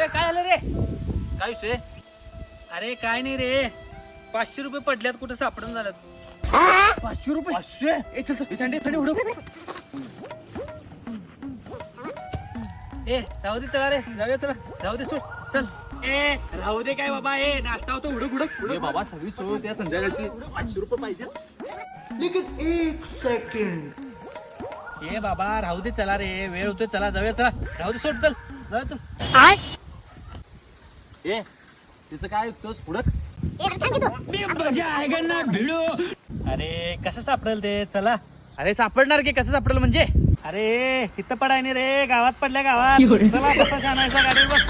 काय झालं रे? काय विषय? अरे काय नाही रे, 500 रुपये पडल्यात, कुठं सापडून झाल्यात. 500 रुपये? 500? ए राहू दे, चला रे, जाऊया, चला राहू दे, सोड चल. ए राहू दे काय बाबा, ए नाश्ता होतो, हुडक हुडक हुडक बाबा, सगळी सोड त्या संध्याकाळची. 500 रुपये पाहिजे. लेकिन एक सेकंड. ए बाबा राहू दे, चला रे, वेळ होतोय, चला जाऊया, चला राहू दे, सोड, चल जाऊया, चल. ए तिचं काय तोच हुडक. अरे कसं सापडेल ते, चला. अरे सापडणार की, कसं सापडलं म्हणजे? अरे इथं पडाय नाही रे, गावात पडल्या, गावात. चला, कसा छानायचा गाडीवर बस.